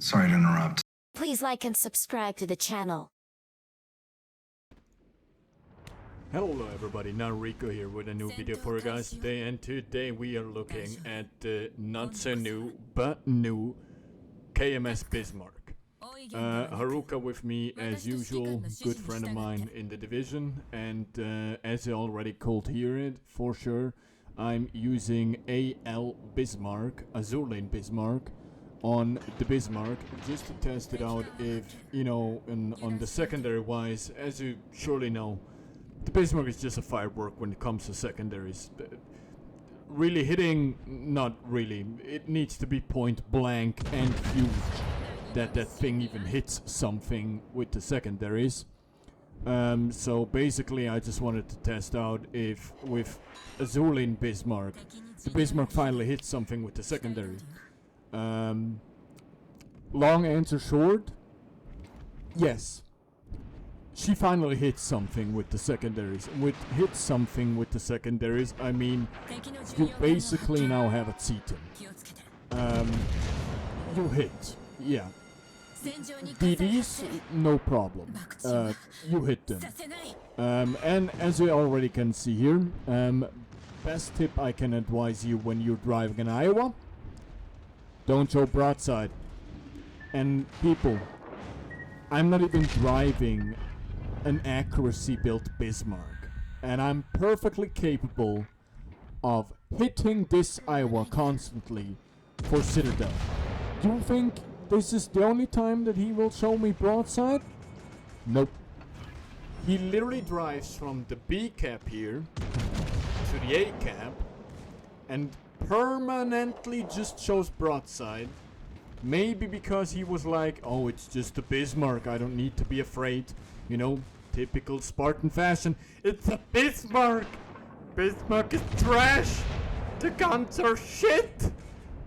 Sorry to interrupt. Please like and subscribe to the channel. Hello everybody, Nariko here with a new video for you guys today, and today we are looking at the not so new but new KMS Bismarck. Haruka with me as usual, good friend of mine in the division, and as you already could hear it for sure, I'm using AL Bismarck, azurlane Bismarck, on the Bismarck just to test it out if, you know, on the secondary wise, as you surely know, the Bismarck is just a firework when it comes to secondaries. Really hitting, not really. It needs to be point blank and huge that thing even hits something with the secondaries. So basically I just wanted to test out if with azurlane Bismarck, the Bismarck finally hits something with the secondary. Long answer short, yes. She finally hit something with the secondaries. With hit something with the secondaries, I mean, you basically now have a Titan. You hit, yeah. DDs, no problem. You hit them. And as you already can see here, best tip I can advise you when you're driving in Iowa, don't show broadside. And people, I'm not even driving an accuracy built Bismarck, and I'm perfectly capable of hitting this Iowa constantly for Citadel. Do you think this is the only time that he will show me broadside? Nope. He literally drives from the B cap here to the A cap and permanently just shows broadside. Maybe because he was like, oh, it's just a Bismarck, I don't need to be afraid. You know, typical Spartan fashion. It's a Bismarck! Bismarck is trash! The guns are shit!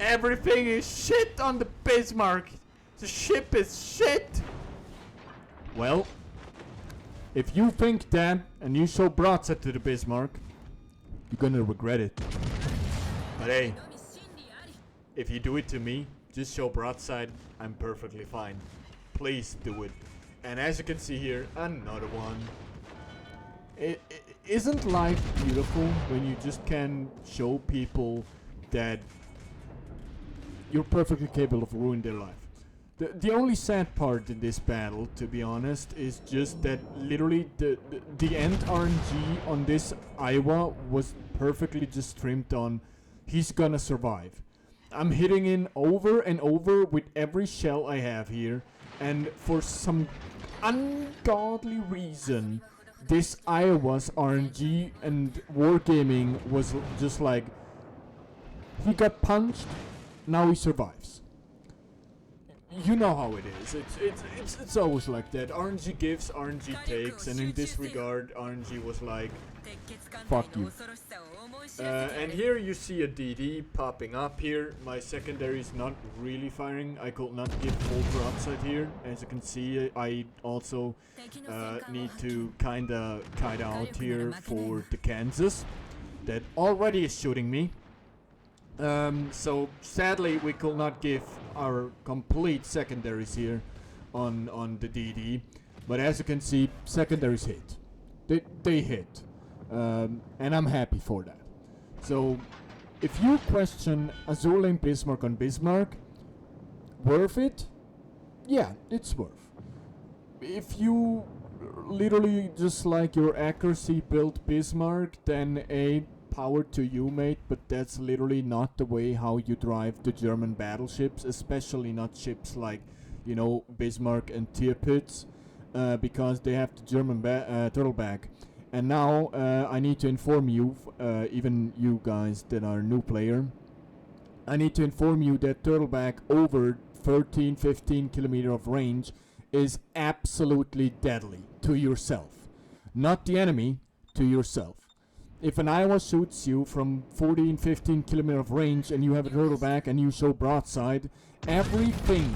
Everything is shit on the Bismarck! The ship is shit! Well, if you think that and you show broadside to the Bismarck, you're gonna regret it. But hey, if you do it to me, just show broadside, I'm perfectly fine. Please do it. And as you can see here, another one. Isn't life beautiful when you just can show people that you're perfectly capable of ruining their life? The only sad part in this battle, to be honest, is just that literally the end RNG on this Iowa was perfectly just trimmed on he's gonna survive. I'm hitting in over and over with every shell I have here, and for some ungodly reason, this Iowa's RNG and wargaming was just like, he got punched, now he survives. You know how it is. It's always like that. RNG gives, RNG takes, and in this regard, RNG was like, fuck you. And here you see a DD popping up here. My secondary is not really firing. I could not give full broadside here. As you can see, I also need to kinda kite out here for the Kansas that already is shooting me. So sadly we could not give our complete secondaries here on the DD, but as you can see, secondaries hit. They hit, and I'm happy for that. So if you question azurlane Bismarck on Bismarck, worth it? Yeah, it's worth. If you literally just like your accuracy built Bismarck, then power to you, mate, but that's literally not the way how you drive the German battleships, especially not ships like, you know, Bismarck and Tirpitz, because they have the German turtleback. And now I need to inform you, even you guys that are new player, I need to inform you that turtleback over 13-15 kilometer of range is absolutely deadly to yourself. Not the enemy, to yourself. If an Iowa shoots you from 14-15 kilometer of range and you have a turtleback and you show broadside, everything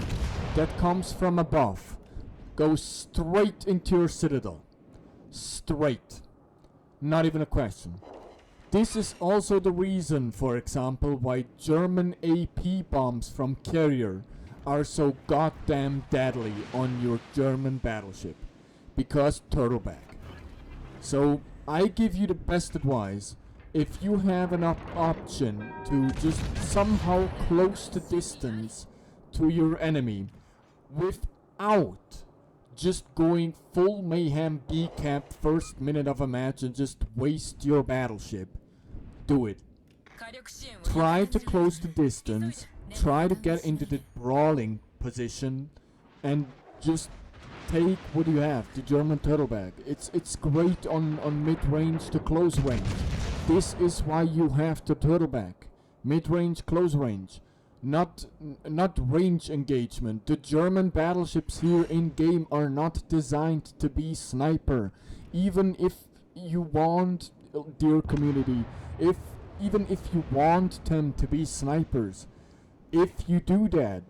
that comes from above goes straight into your citadel. Straight. Not even a question. This is also the reason, for example, why German AP bombs from carrier are so goddamn deadly on your German battleship? Because turtleback. So I give you the best advice. If you have an option to just somehow close the distance to your enemy without just going full mayhem B-cap first minute of a match and just waste your battleship, do it. Try to close the distance, try to get into the brawling position, and just take what you have, the German turtleback. It's great on mid-range to close range. This is why you have the turtleback. Mid-range, close range. Not range engagement. The German battleships here in game are not designed to be sniper. Even if you want, dear community, even if you want them to be snipers, if you do that,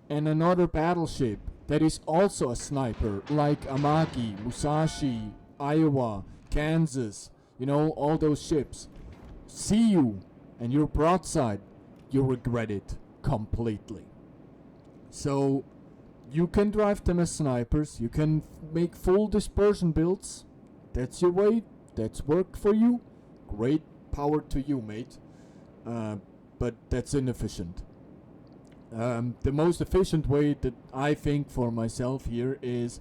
and another battleship that is also a sniper, like Amagi, Musashi, Iowa, Kansas, you know, all those ships, see you and your broadside, you'll regret it completely. So you can drive them as snipers, you can make full dispersion builds. That's your way, that's worked for you. Great power to you, mate. But that's inefficient. The most efficient way that I think for myself here is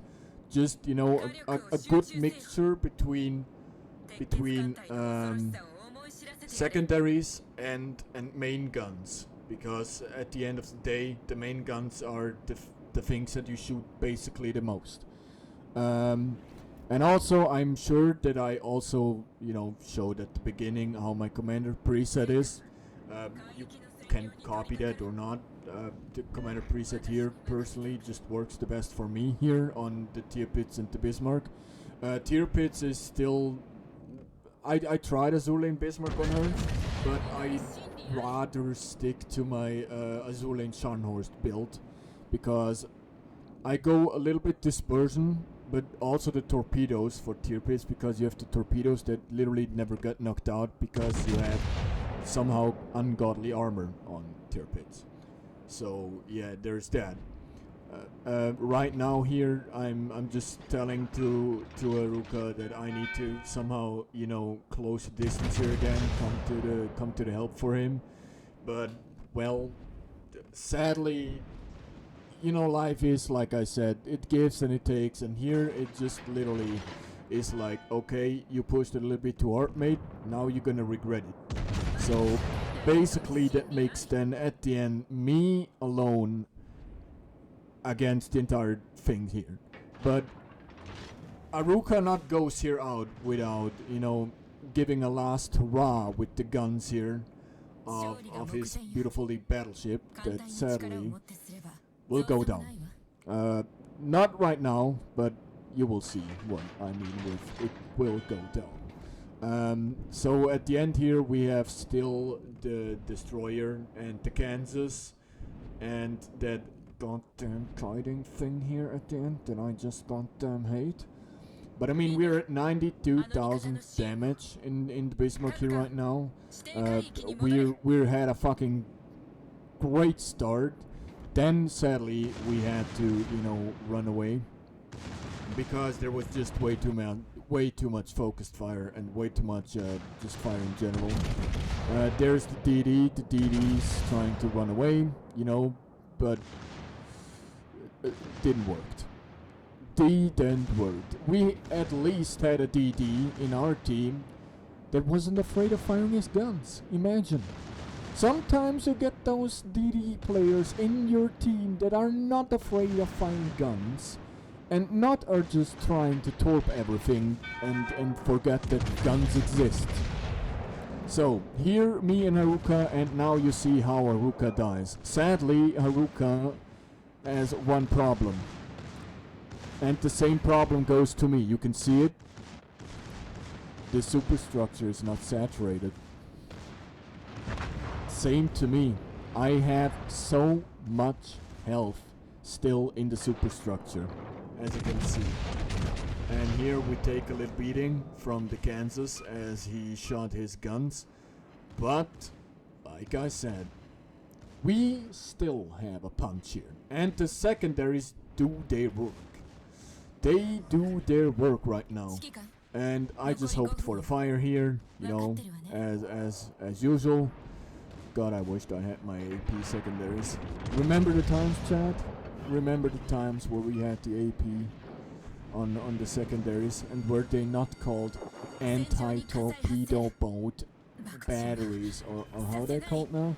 just, you know, a good mixture between secondaries and main guns, because at the end of the day the main guns are the things that you shoot basically the most. And also I'm sure that I also, you know, showed at the beginning how my commander preset is. You can copy that or not. The commander preset here personally just works the best for me here on the tier pits and the Bismarck. Tier pits is still, I tried azurlane Bismarck on her, but I rather stick to my azurlane Scharnhorst build, because I go a little bit dispersion, but also the torpedoes for tier pits, because you have the torpedoes that literally never get knocked out because you have somehow ungodly armor on tier pits. So yeah, there's that. Right now here, I'm just telling to Aruka that I need to somehow, you know, close the distance here again, come to the help for him. But well, sadly, you know, life is like I said, it gives and it takes, and here it just literally is like, okay, you pushed it a little bit too hard, mate. Now you're gonna regret it. So basically that makes then at the end me alone against the entire thing here. But Aruka not goes here out without, you know, giving a last hurrah with the guns here of his beautifully battleship that sadly will go down. Not right now, but you will see what I mean with it will go down. So at the end here we have still the destroyer and the Kansas and that goddamn kiting thing here at the end that I just goddamn hate. But I mean, we're at 92,000 damage in the Bismarck here right now. We had a fucking great start. Then sadly we had to, you know, run away because there was just way too much focused fire and way too much just fire in general. There's the DD. The DD's trying to run away, you know, but didn't work. Didn't work. We at least had a DD in our team that wasn't afraid of firing his guns. Imagine. Sometimes you get those DD players in your team that are not afraid of firing guns and not are just trying to torp everything and forget that guns exist. So, here me and Haruka, and now you see how Haruka dies. Sadly, Haruka has one problem. And the same problem goes to me. You can see it. The superstructure is not saturated. Same to me. I have so much health still in the superstructure, as you can see. And here we take a little beating from the Kansas as he shot his guns. But, like I said, we still have a punch here. And the secondaries do their work. They do their work right now. And I just hoped for the fire here, you know, as usual. God, I wished I had my AP secondaries. Remember the times, chat? Remember the times where we had the AP on the secondaries, and were they not called anti-torpedo boat batteries, or how they're called now?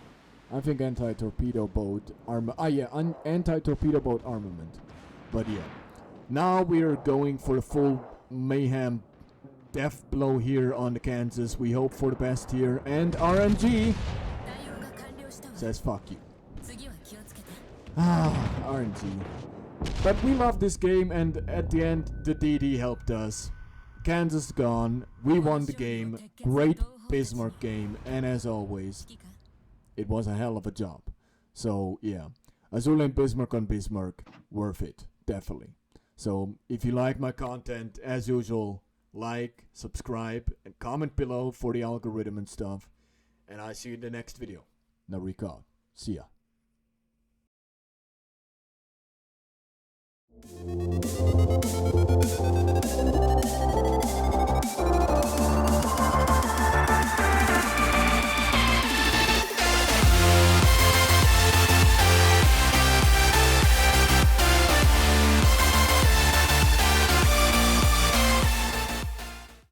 I think anti-torpedo boat anti-torpedo boat armament. But yeah, now we are going for the full mayhem death blow here on the Kansas. We hope for the best here, and RNG says fuck you. RNG. But we love this game, and at the end, the DD helped us. Kansas gone, we won the game, great Bismarck game, and as always, it was a hell of a job. So yeah, azurlane Bismarck on Bismarck, worth it, definitely. So if you like my content, as usual, like, subscribe, and comment below for the algorithm and stuff. And I see you in the next video. Nariko, see ya.